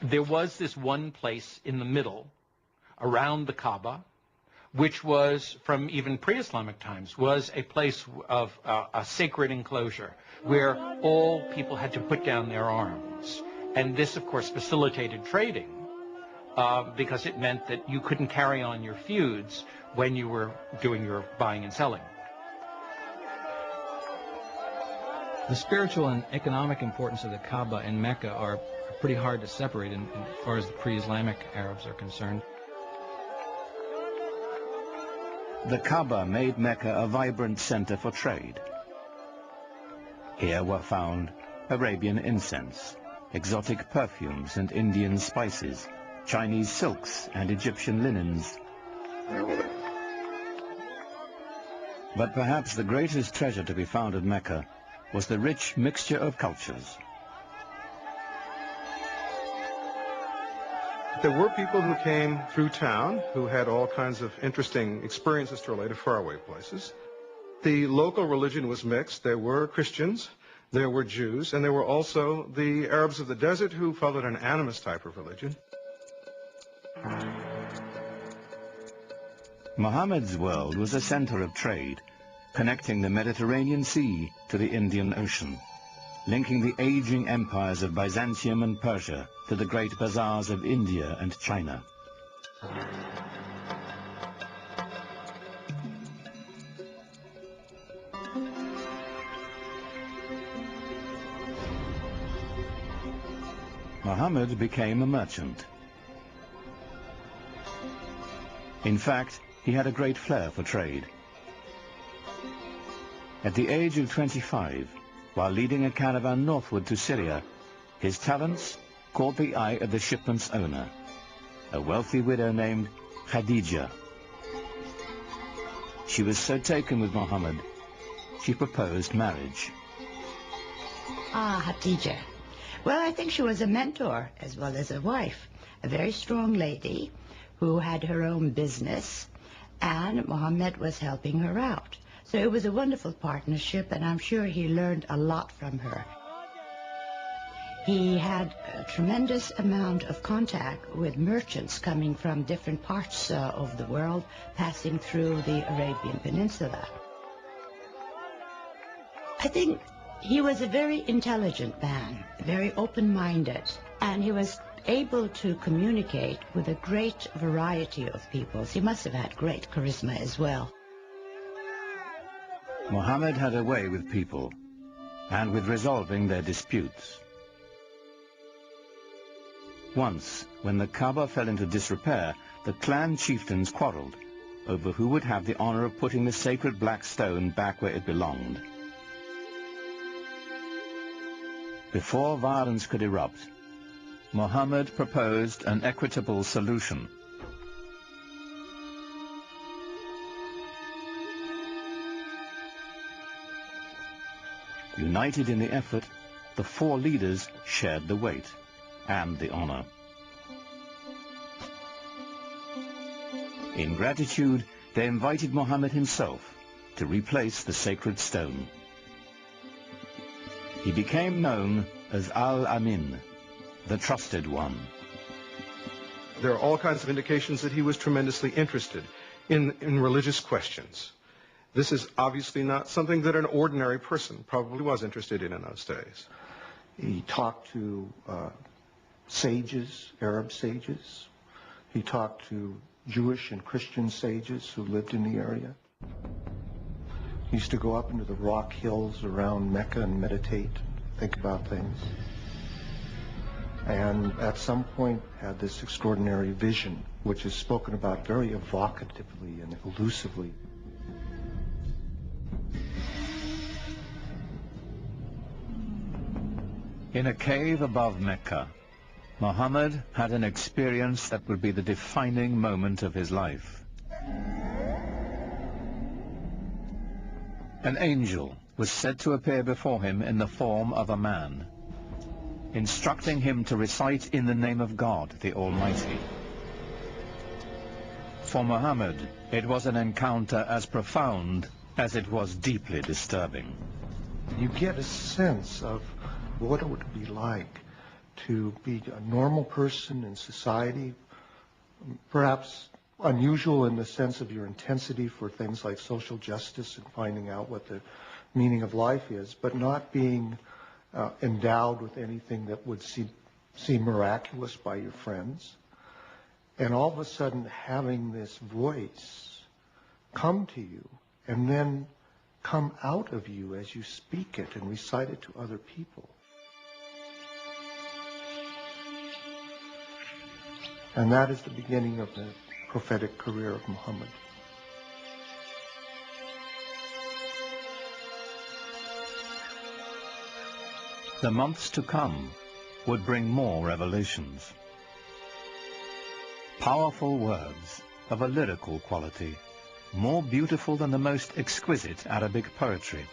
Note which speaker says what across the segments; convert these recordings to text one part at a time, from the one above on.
Speaker 1: there was this one place in the middle, around the Kaaba, which was, from even pre-Islamic times, was a place of a sacred enclosure where all people had to put down their arms. And this, of course, facilitated trading because it meant that you couldn't carry on your feuds when you were doing your buying and selling.
Speaker 2: The spiritual and economic importance of the Kaaba in Mecca are pretty hard to separate as far as the pre-Islamic Arabs are concerned.
Speaker 3: The Kaaba made Mecca a vibrant center for trade. Here were found Arabian incense, exotic perfumes and Indian spices, Chinese silks and Egyptian linens. But perhaps the greatest treasure to be found at Mecca was the rich mixture of cultures.
Speaker 4: There were people who came through town who had all kinds of interesting experiences to relate to faraway places. The local religion was mixed. There were Christians, there were Jews, and there were also the Arabs of the desert who followed an animist type of religion.
Speaker 3: Muhammad's world was a center of trade, connecting the Mediterranean Sea to the Indian Ocean, linking the aging empires of Byzantium and Persia to the great bazaars of India and China. Muhammad became a merchant. In fact, he had a great flair for trade. At the age of 25, while leading a caravan northward to Syria, his talents caught the eye of the shipment's owner, a wealthy widow named Khadija. She was so taken with Muhammad, she proposed marriage.
Speaker 5: Khadija. Well, I think she was a mentor as well as a wife, a very strong lady who had her own business, and Muhammad was helping her out. So it was a wonderful partnership, and I'm sure he learned a lot from her. He had a tremendous amount of contact with merchants coming from different parts of the world, passing through the Arabian Peninsula. I think he was a very intelligent man, very open-minded, and he was able to communicate with a great variety of peoples. He must have had great charisma as well.
Speaker 3: Muhammad had a way with people, and with resolving their disputes. Once, when the Kaaba fell into disrepair, the clan chieftains quarreled over who would have the honor of putting the sacred black stone back where it belonged. Before violence could erupt, Muhammad proposed an equitable solution. United in the effort, the four leaders shared the weight and the honor. In gratitude, they invited Muhammad himself to replace the sacred stone. He became known as Al-Amin, the trusted one.
Speaker 4: There are all kinds of indications that he was tremendously interested in religious questions. This is obviously not something that an ordinary person probably was interested in those days.
Speaker 6: He talked to sages, Arab sages. He talked to Jewish and Christian sages who lived in the area. He used to go up into the rock hills around Mecca and meditate, think about things. And at some point had this extraordinary vision, which is spoken about very evocatively and elusively.
Speaker 3: In a cave above Mecca, Muhammad had an experience that would be the defining moment of his life. An angel was said to appear before him in the form of a man, instructing him to recite in the name of God, the Almighty. For Muhammad, it was an encounter as profound as it was deeply disturbing.
Speaker 6: You get a sense of what it would be like to be a normal person in society, perhaps unusual in the sense of your intensity for things like social justice and finding out what the meaning of life is, but not being endowed with anything that would seem miraculous by your friends. And all of a sudden having this voice come to you and then come out of you as you speak it and recite it to other people. And that is the beginning of the prophetic career of Muhammad.
Speaker 3: The months to come would bring more revelations. Powerful words of a lyrical quality, more beautiful than the most exquisite Arabic poetry.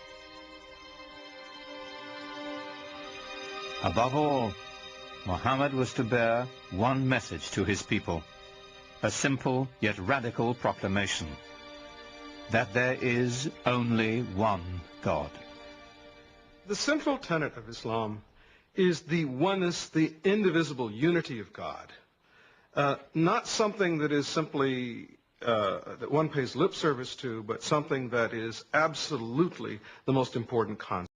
Speaker 3: Above all, Muhammad was to bear one message to his people, a simple yet radical proclamation, that there is only one God.
Speaker 4: The central tenet of Islam is the oneness, the indivisible unity of God. Not something that is simply that one pays lip service to, but something that is absolutely the most important concept.